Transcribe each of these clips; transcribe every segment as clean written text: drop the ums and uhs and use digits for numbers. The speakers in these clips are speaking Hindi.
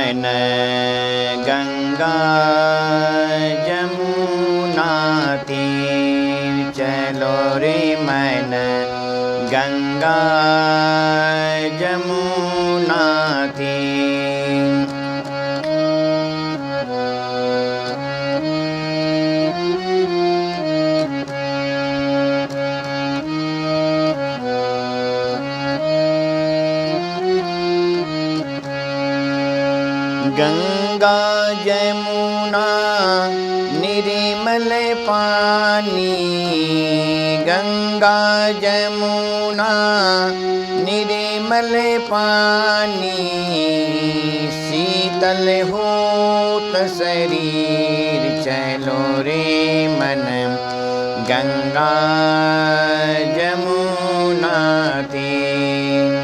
मन गंगा जमुना तीर चलो रे मन गंगा जमुना तीर। गंगा जमुना निर्मल पानी, गंगा जमुना निर्मल पानी, शीतल होत शरीर चलो रे मन गंगा जमुना तीर।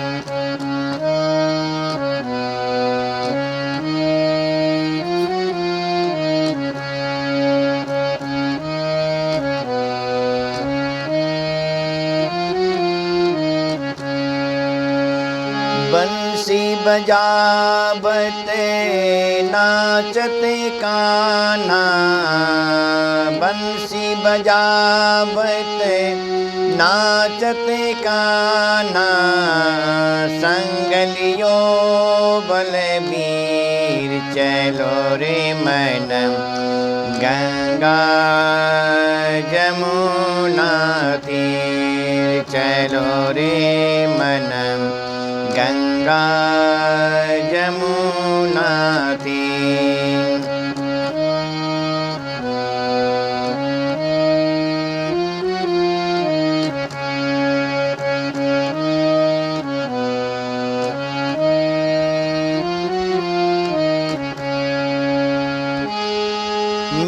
बंसी बजावते नाचते कान्हा, बंसी बजावते नाचते कान्हा, संग लियो बलबीर चलो रे मन गंगा जमुना तीर चलो रे मन गंगा जमुना तीर।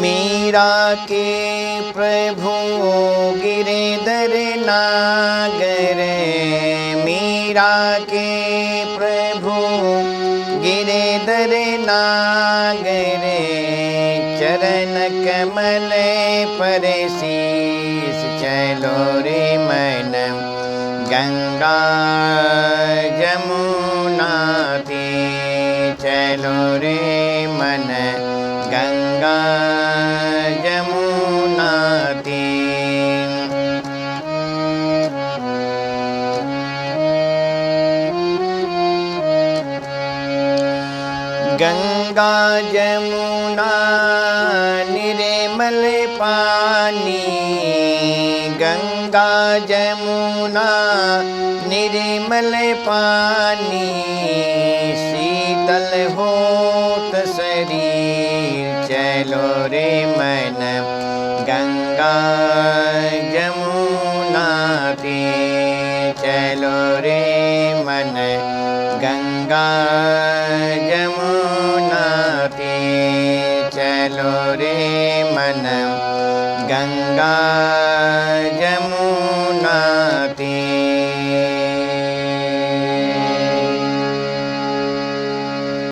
मीरा के प्रभु गिरधर नागर, मीरा के प्रभु गिरधर नागर, चरण कमल पर शीस चलो रे मन गंगा जमुना तीर चलो रे मन गंगा जमुना तीर। गंगा जमुना निर्मल पानी, गंगा जमुना निर्मल पानी, शीतल होत शरीर चलो रे मन गंगा जमुना तीर चलो रे मन गंगा जमुना तीर चलो रे मन गंगा जमुना।